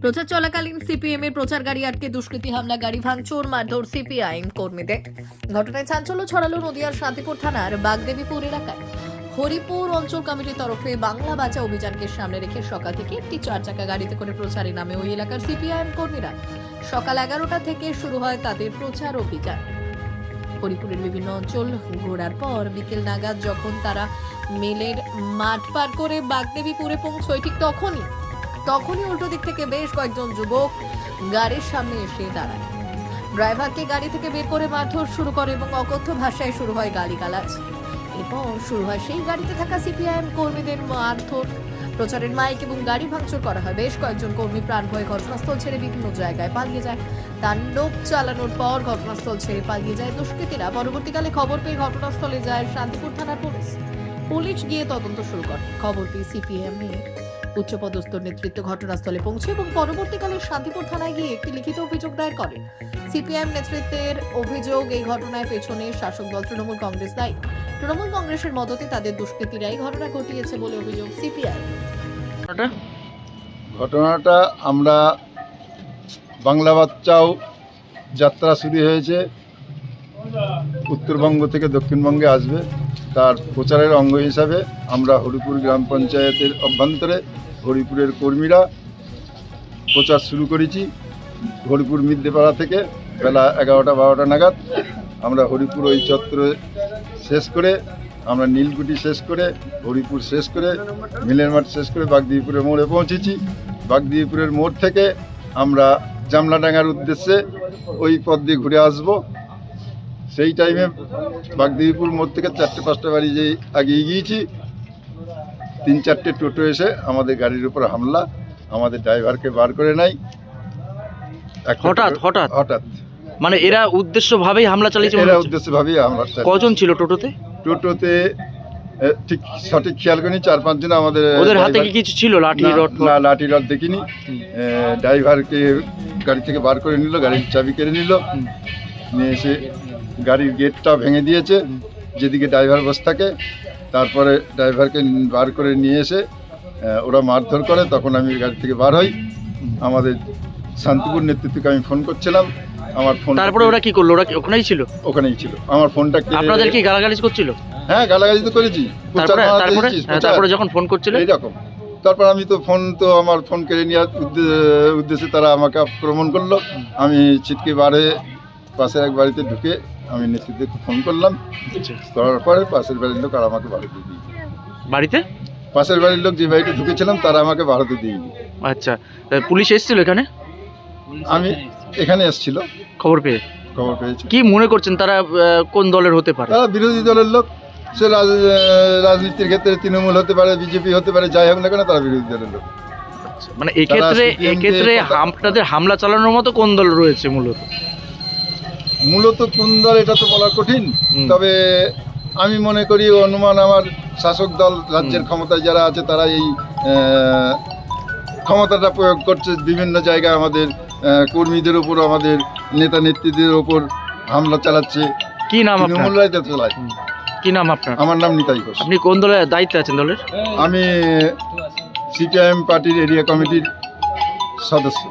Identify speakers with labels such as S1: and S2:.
S1: প্রচার চলাকালীন সিপিএম এর প্রচার গাড়ি আটকে দুষ্কৃতী হামলা, গাড়ি ভাঙচুর, মারধর সিপিআইএম কর্মীদের। ঘটনায় চাঞ্চল্য ছড়ালো নদিয়ার শান্তিপুর থানার বাগদেবীপুর এলাকায়। হরিপুর অঞ্চল কমিটির তরফে বাংলা বাঁচা অভিযানকে সামনে রেখে সকাল থেকে একটি 4 চাকা গাড়িতে করে প্রচারে নামে ওই এলাকার সিপিআইএম কর্মীরা। সকাল 11টা থেকে শুরু হয় তাদের প্রচার অভিযান। হরিপুরের বিভিন্ন অঞ্চল ঘোরার পর বিকেল নাগাদ যখন তারা মেলের মাঠ পার করে বাগদেবীপুরে পৌঁছয়, ঠিক তখনই উল্টো দিক থেকে বেশ কয়েকজন যুবক গাড়ির সামনে এসে দাঁড়ায়। ড্রাইভারকে গাড়ি থেকে বের করে মারধর শুরু করে এবং অকথ্য ভাষায় শুরু হয় গালিগালাজ। এরপর শুরু হয় সেই গাড়িতে থাকা সিপিআইএম কর্মীদের মারধর। প্রচারের মাইক এবং গাড়ি ভাঙচুর করা হয়। বেশ কয়েকজন কর্মী প্রাণ ভয়ে ঘটনাস্থল ছেড়ে বিভিন্ন জায়গায় পালিয়ে যায়। তাণ্ডব চালানোর পর ঘটনাস্থল ছেড়ে পালিয়ে যায় দুষ্কৃতীরা। পরবর্তীকালে খবর পেয়ে ঘটনাস্থলে যায় শান্তিপুর থানার পুলিশ গিয়ে তদন্ত শুরু করে। খবর পেয়ে সিপিএম এর উচ্চপদস্থ নেতৃত্ব ঘটনাস্থলে পৌঁছে এবং পরবর্তীকালে শান্তিপুর থানায় গিয়ে একটি লিখিত অভিযোগ দায়ের করে। সিপিআইএম নেতৃত্বের অভিযোগ, এই ঘটনার পেছনে শাসক দল তৃণমূল কংগ্রেস দায়ী। তৃণমূল কংগ্রেসের মদতে তাদের দুষ্কৃতীরাই ঘটনা ঘটিয়েছে বলে অভিযোগ সিপিআইএম।
S2: ঘটনাটা আমরা বাংলা বাচ্চাও যাত্রা শুরু হয়েছে, উত্তরবঙ্গ থেকে দক্ষিণবঙ্গে আসবে, তার প্রচারের অঙ্গ হিসাবে আমরা হরিপুর গ্রাম পঞ্চায়েতের অভ্যন্তরে হরিপুরের কর্মীরা প্রচার শুরু করেছি। হরিপুর মিদ্যেপাড়া থেকে বেলা 11টা-12টা নাগাদ আমরা হরিপুর ওই চত্বরে শেষ করে, আমরা নীলকুঠি শেষ করে, হরিপুর শেষ করে, মিলের মাঠ শেষ করে বাগদেবীপুরের মোড়ে পৌঁছেছি। বাগদেবীপুরের মোড় থেকে আমরা জামলাডাঙ্গার উদ্দেশ্যে ওই পথ দিয়ে ঘুরে আসব। সেই টাইমে বাগদেবীপুর মোড় থেকে 4টে-5টা বাড়ি যে এগিয়ে গিয়েছি, 3-4টে টোটো এসে আমাদের গাড়ির উপর হামলা, আমাদের ড্রাইভারকে বার করে নাই। হঠাৎ
S3: মানে এরা উদ্দেশ্যভাবেই হামলা চালিয়েছে?
S2: এরা উদ্দেশ্যভাবেই হামলা চালিয়েছে।
S3: কজন ছিল টোটোতে?
S2: ঠিক সঠিক খেয়াল করিনি, 4-5 জন। আমাদের
S3: ওদের হাতে কি কিছু ছিল? লাঠি রড?
S2: না, লাঠি রড দেখিনি। ড্রাইভারকে গাড়ি থেকে বার করে নিল, গাড়ির চাবি কেড়ে নিল, নিয়ে এসে গাড়ির গেটটা ভেঙে দিয়েছে যেদিকে ড্রাইভার বসে থাকে। তারপরে ড্রাইভারকে বার করে নিয়ে এসে ওরা মারধর করে। তখন আমি গাড়ি থেকে বার হই। আমাদের শান্তিপুর নেতৃত্বকে আমি ফোন করছিলাম, আমার ফোন।
S3: তারপরে ওরা কি করলো? ওরা ওখানেই ছিল?
S2: ওখানেই ছিল। আমার ফোনটা
S3: আপনাদের কি গালাগালি করছিল?
S2: হ্যাঁ, গালাগালি তো করেছি।
S3: তারপরে যখন ফোন করছিল
S2: এইরকম, তারপর আমি তো আমার ফোন কেড়ে নেওয়ার উদ্দেশ্যে তারা আমাকে আক্রমণ করলো। আমি ছিটকে বার হয়ে পাশের এক বাড়িতে ঢুকে আমি নেতৃত্বকে ফোন করলাম। করার পরে পাশের বাড়ির লোক আর আমাকে ভারতে দিই।
S3: বাড়িতে
S2: পাশের বাড়ির লোক যে বাড়িতে ঢুকেছিলাম তারা আমাকে ভারতে দিইনি।
S3: আচ্ছা, পুলিশ এসেছিল এখানে?
S2: আমি এখানে এসেছিল
S3: খবর পেয়েছি। কি মনে করছেন তারা কোন দলের হতে পারে? তারা
S2: বিরোধী দলের লোক। সে রাজনীতির ক্ষেত্রে তৃণমূল হতে পারে, বিজেপি হতে পারে, যাই হোক না কেন, তারা বিরোধী দলের লোক।
S3: মানে এক্ষেত্রে আপনাদের হামলা চালানোর মতো কোন দল রয়েছে? মূলত
S2: কোন দল এটা তো বলা কঠিন, তবে আমি মনে করি অনুমান আমার শাসক দল, রাজ্যের ক্ষমতায় যারা আছে তারা এই ক্ষমতাটা প্রয়োগ করছে। বিভিন্ন জায়গায় আমাদের কর্মীদের উপর, আমাদের নেতা নেত্রীদের উপর হামলা চালাচ্ছে।
S3: কি নাম আপনার?
S2: চালায়।
S3: কি নাম আপনার?
S2: আমার নাম নিতাই ঘোষ।
S3: আপনি কোন দলের দায়িত্বে আছেন? দলের
S2: আমি সিপিআইএম পার্টির এরিয়া কমিটির সদস্য।